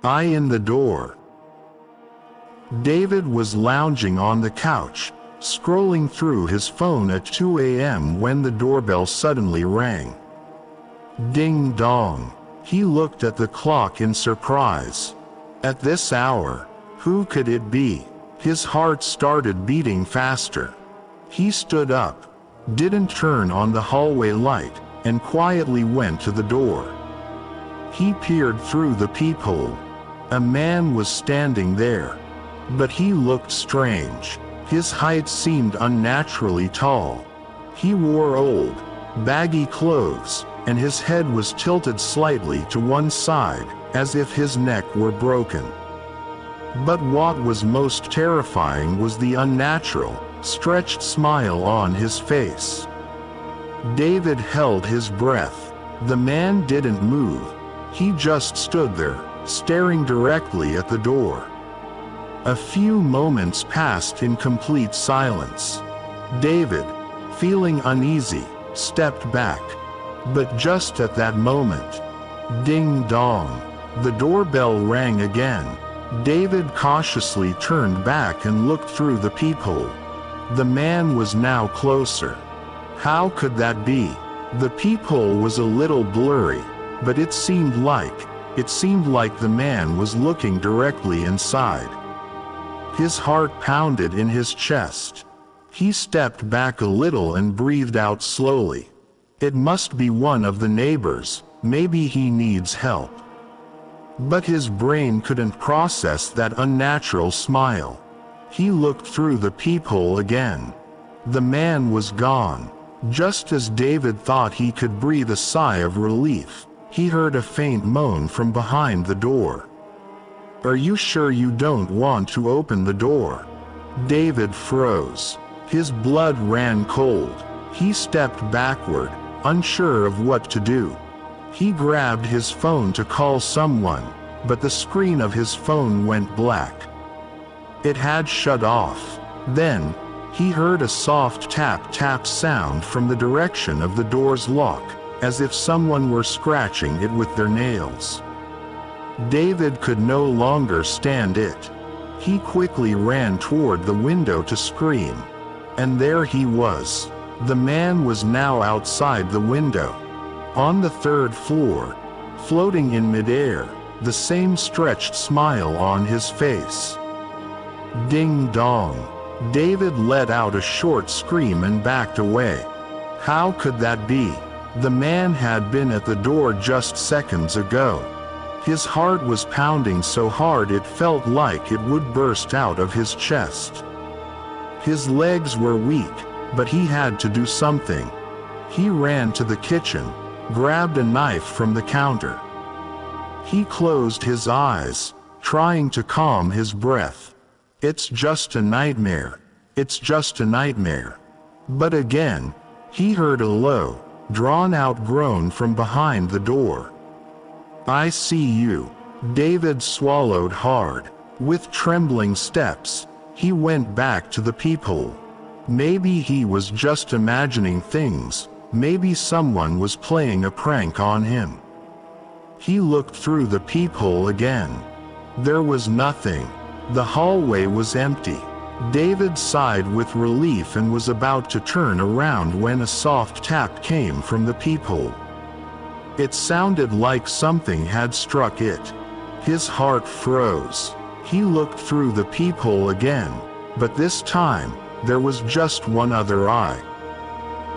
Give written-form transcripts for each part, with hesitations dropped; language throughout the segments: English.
Eye in the door. David was lounging on the couch, scrolling through his phone at 2 a.m. when the doorbell suddenly rang. Ding dong. He looked at the clock in surprise. At this hour, who could it be? His heart started beating faster. He stood up, didn't turn on the hallway light, and quietly went to the door. He peered through the peephole. A man was standing there. But he looked strange. His height seemed unnaturally tall. He wore old, baggy clothes, and his head was tilted slightly to one side, as if his neck were broken. But what was most terrifying was the unnatural, stretched smile on his face. David held his breath. The man didn't move. He just stood there, staring directly at the door. A few moments passed in complete silence. David, feeling uneasy, stepped back. But just at that moment, ding dong, the doorbell rang again. David cautiously turned back and looked through the peephole. The man was now closer. How could that be? The peephole was a little blurry, but it seemed like the man was looking directly inside. His heart pounded in his chest. He stepped back a little and breathed out slowly. It must be one of the neighbors. Maybe he needs help. But his brain couldn't process that unnatural smile. He looked through the peephole again. The man was gone. Just as David thought he could breathe a sigh of relief, he heard a faint moan from behind the door. "Are you sure you don't want to open the door?" David froze. His blood ran cold. He stepped backward, unsure of what to do. He grabbed his phone to call someone, but the screen of his phone went black. It had shut off. Then, he heard a soft tap-tap sound from the direction of the door's lock, as if someone were scratching it with their nails. David could no longer stand it. He quickly ran toward the window to scream. And there he was. The man was now outside the window. On the third floor, floating in midair, the same stretched smile on his face. Ding dong. David let out a short scream and backed away. How could that be? The man had been at the door just seconds ago. His heart was pounding so hard it felt like it would burst out of his chest. His legs were weak, but he had to do something. He ran to the kitchen, grabbed a knife from the counter. He closed his eyes, trying to calm his breath. It's just a nightmare. It's just a nightmare. But again, he heard a low, drawn-out groan from behind the door. "I see you." David swallowed hard. With trembling steps, he went back to the peephole. Maybe he was just imagining things. Maybe someone was playing a prank on him. He looked through the peephole again. There was nothing. The hallway was empty. David sighed with relief and was about to turn around when a soft tap came from the peephole. It sounded like something had struck it. His heart froze. He looked through the peephole again, but this time, there was just one other eye.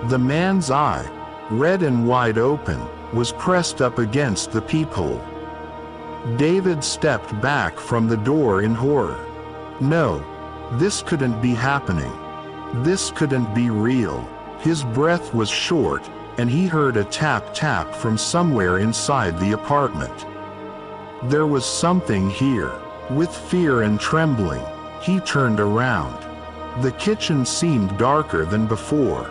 The man's eye, red and wide open, was pressed up against the peephole. David stepped back from the door in horror. No, this couldn't be happening. This couldn't be real. His breath was short, and he heard a tap-tap from somewhere inside the apartment. There was something here. With fear and trembling, he turned around. The kitchen seemed darker than before.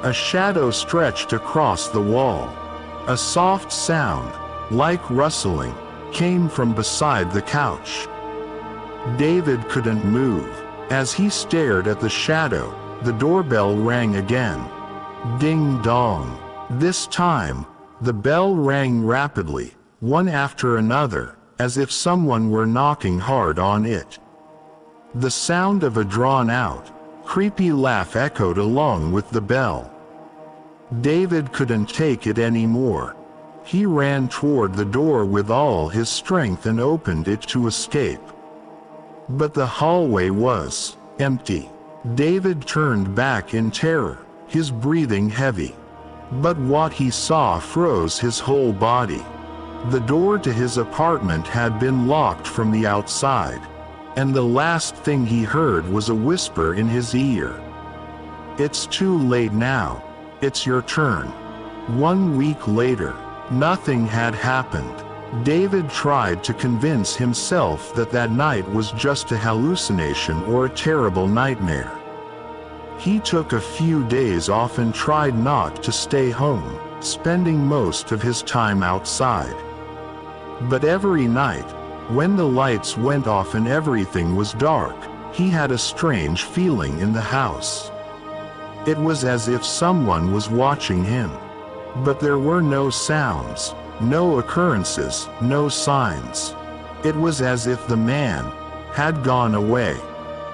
A shadow stretched across the wall. A soft sound, like rustling, came from beside the couch. David couldn't move. As he stared at the shadow, the doorbell rang again. Ding dong. This time, the bell rang rapidly, one after another, as if someone were knocking hard on it. The sound of a drawn-out, creepy laugh echoed along with the bell. David couldn't take it anymore. He ran toward the door with all his strength and opened it to escape. But the hallway was empty. David turned back in terror, his breathing heavy. But what he saw froze his whole body. The door to his apartment had been locked from the outside, and the last thing he heard was a whisper in his ear. "It's too late now. It's your turn." 1 week later, nothing had happened. David tried to convince himself that that night was just a hallucination or a terrible nightmare. He took a few days off and tried not to stay home, spending most of his time outside. But every night, when the lights went off and everything was dark, he had a strange feeling in the house. It was as if someone was watching him. But there were no sounds, no occurrences, no signs. It was as if the man had gone away.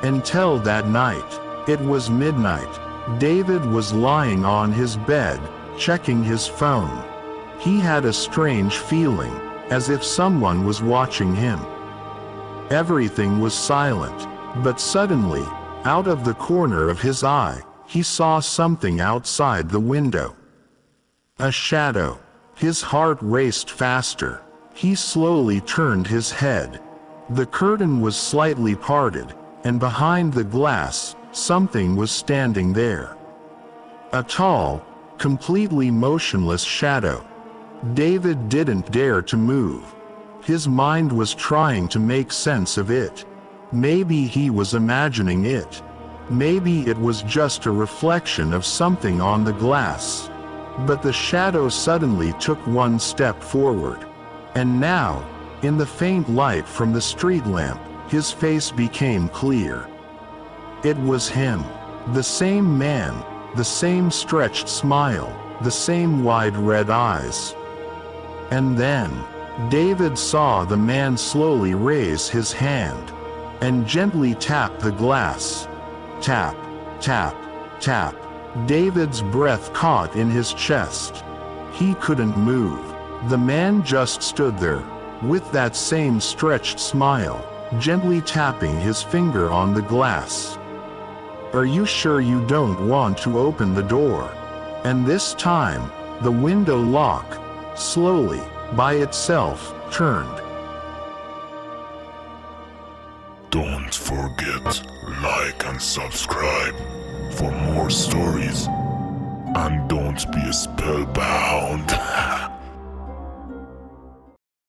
Until that night. It was midnight. David was lying on his bed, checking his phone. He had a strange feeling, as if someone was watching him. Everything was silent, but suddenly, out of the corner of his eye, he saw something outside the window. A shadow. His heart raced faster. He slowly turned his head. The curtain was slightly parted, and behind the glass, something was standing there. A tall, completely motionless shadow. David didn't dare to move. His mind was trying to make sense of it. Maybe he was imagining it. Maybe it was just a reflection of something on the glass. But the shadow suddenly took one step forward. And now, in the faint light from the street lamp, his face became clear. It was him. The same man, the same stretched smile, the same wide red eyes. And then, David saw the man slowly raise his hand and gently tap the glass. Tap, tap, tap. David's breath caught in his chest. He couldn't move. The man just stood there, with that same stretched smile, gently tapping his finger on the glass. "Are you sure you don't want to open the door?" And this time, the window lock, slowly, by itself, turned. Don't forget, like and subscribe for more stories. And don't be spellbound.